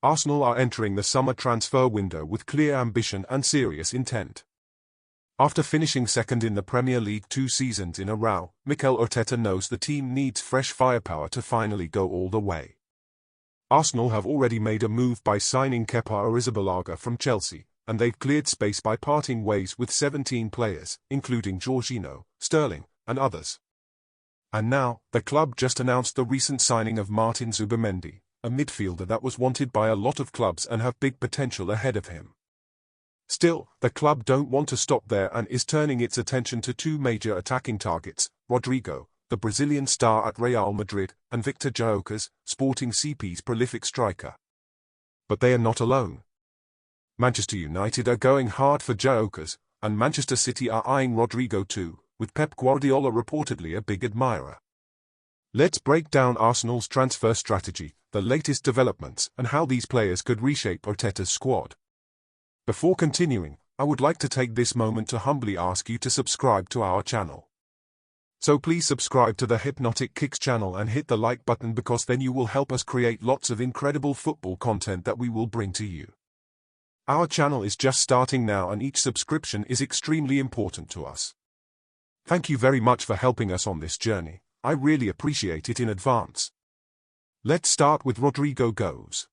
Arsenal are entering the summer transfer window with clear ambition and serious intent. After finishing second in the Premier League 2 seasons in a row, Mikel Arteta knows the team needs fresh firepower to finally go all the way. Arsenal have already made a move by signing Kepa Arrizabalaga from Chelsea, and they've cleared space by parting ways with 17 players, including Jorginho, Sterling, and others. And now, the club just announced the recent signing of Martin Zubimendi, a midfielder that was wanted by a lot of clubs and have big potential ahead of him. Still, the club don't want to stop there and is turning its attention to 2 major attacking targets, Rodrygo, the Brazilian star at Real Madrid, and Viktor Gyökeres, Sporting CP's prolific striker. But they are not alone. Manchester United are going hard for Gyökeres, and Manchester City are eyeing Rodrygo too, with Pep Guardiola reportedly a big admirer. Let's break down Arsenal's transfer strategy, the latest developments, and how these players could reshape Arteta's squad. Before continuing, I would like to take this moment to humbly ask you to subscribe to our channel. So please subscribe to the Hypnotic Kicks channel and hit the like button, because then you will help us create lots of incredible football content that we will bring to you. Our channel is just starting now and each subscription is extremely important to us. Thank you very much for helping us on this journey. I really appreciate it in advance. Let's start with Rodrygo Goes.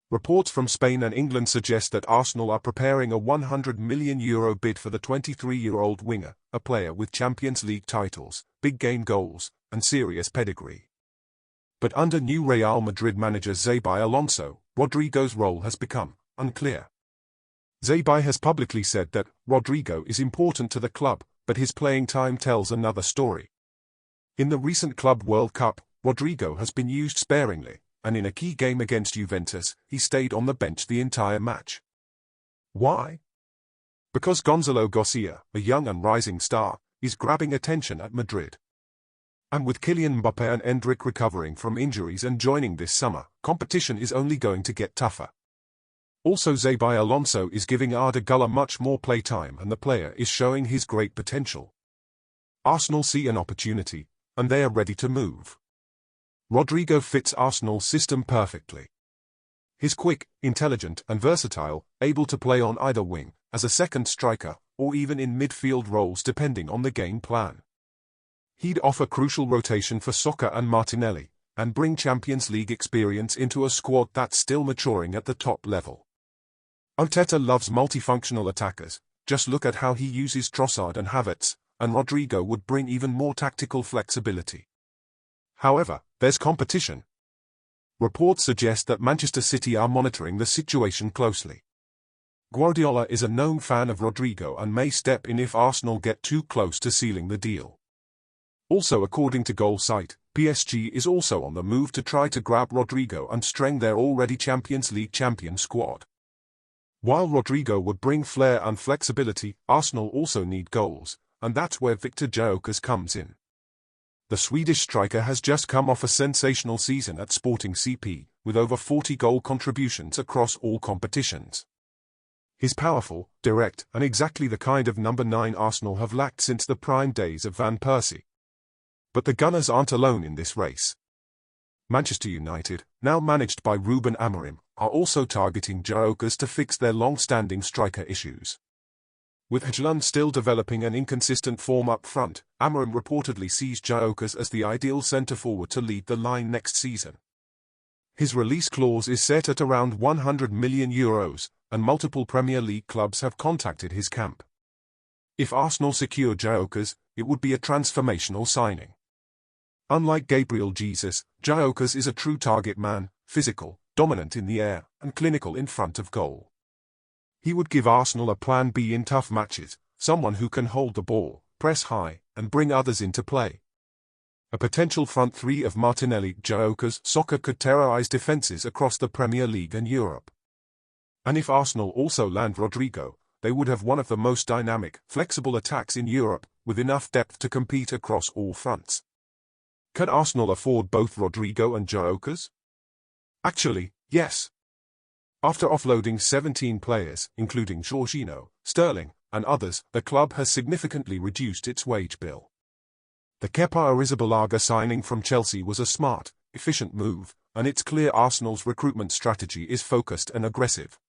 Reports from Spain and England suggest that Arsenal are preparing a €100 million bid for the 23-year-old winger, a player with Champions League titles, big game goals, and serious pedigree. But under new Real Madrid manager Xabi Alonso, Rodrygo's role has become unclear. Xabi has publicly said that Rodrygo is important to the club, but his playing time tells another story. In the recent Club World Cup, Rodrygo has been used sparingly, and in a key game against Juventus, he stayed on the bench the entire match. Why? Because Gonzalo Garcia, a young and rising star, is grabbing attention at Madrid. And with Kylian Mbappe and Endrick recovering from injuries and joining this summer, competition is only going to get tougher. Also, Xabi Alonso is giving Arda Güler much more playtime and the player is showing his great potential. Arsenal see an opportunity, and they are ready to move. Rodrygo fits Arsenal's system perfectly. He's quick, intelligent and versatile, able to play on either wing, as a second striker, or even in midfield roles depending on the game plan. He'd offer crucial rotation for Saka and Martinelli, and bring Champions League experience into a squad that's still maturing at the top level. Arteta loves multifunctional attackers. Just look at how he uses Trossard and Havertz, and Rodrygo would bring even more tactical flexibility. However, there's competition. Reports suggest that Manchester City are monitoring the situation closely. Guardiola is a known fan of Rodrygo and may step in if Arsenal get too close to sealing the deal. Also, according to Goal Site, PSG is also on the move to try to grab Rodrygo and strengthen their already Champions League champion squad. While Rodrygo would bring flair and flexibility, Arsenal also need goals, and that's where Viktor Gyokeres comes in. The Swedish striker has just come off a sensational season at Sporting CP, with over 40 goal contributions across all competitions. He's powerful, direct, and exactly the kind of number 9 Arsenal have lacked since the prime days of Van Persie. But the Gunners aren't alone in this race. Manchester United, now managed by Ruben Amorim, are also targeting Gyokeres to fix their long-standing striker issues. With Højlund still developing an inconsistent form up front, Amorim reportedly sees Gyokeres as the ideal centre-forward to lead the line next season. His release clause is set at around €100 million, and multiple Premier League clubs have contacted his camp. If Arsenal secure Gyokeres, it would be a transformational signing. Unlike Gabriel Jesus, Gyokeres is a true target man, physical, dominant in the air, and clinical in front of goal. He would give Arsenal a plan B in tough matches, someone who can hold the ball, press high, and bring others into play. A potential front three of Martinelli, Gyokeres, Saka could terrorize defenses across the Premier League and Europe. And if Arsenal also land Rodrygo, they would have one of the most dynamic, flexible attacks in Europe, with enough depth to compete across all fronts. Can Arsenal afford both Rodrygo and Gyokeres? Actually, yes. After offloading 17 players, including Jorginho, Sterling, and others, the club has significantly reduced its wage bill. The Kepa Arrizabalaga signing from Chelsea was a smart, efficient move, and it's clear Arsenal's recruitment strategy is focused and aggressive.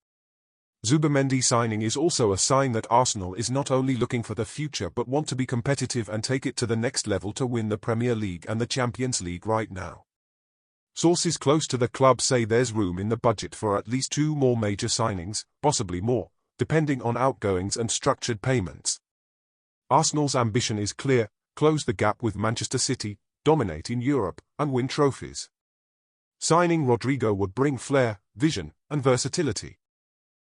Zubimendi signing is also a sign that Arsenal is not only looking for the future but want to be competitive and take it to the next level to win the Premier League and the Champions League right now. Sources close to the club say there's room in the budget for at least 2 more major signings, possibly more, depending on outgoings and structured payments. Arsenal's ambition is clear: close the gap with Manchester City, dominate in Europe, and win trophies. Signing Rodrygo would bring flair, vision, and versatility.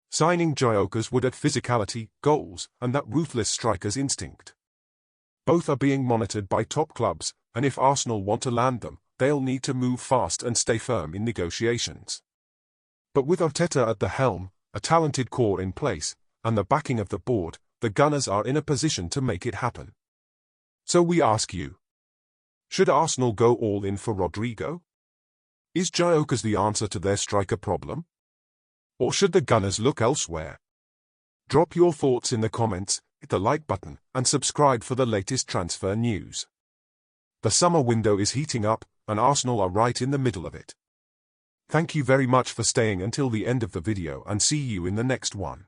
Signing Gyökeres would add physicality, goals, and that ruthless striker's instinct. Both are being monitored by top clubs, and if Arsenal want to land them, they'll need to move fast and stay firm in negotiations. But with Arteta at the helm, a talented core in place, and the backing of the board, the Gunners are in a position to make it happen. So we ask you, should Arsenal go all in for Rodrygo? Is Gyökeres the answer to their striker problem? Or should the Gunners look elsewhere? Drop your thoughts in the comments, hit the like button, and subscribe for the latest transfer news. The summer window is heating up, and Arsenal are right in the middle of it. Thank you very much for staying until the end of the video, and see you in the next one.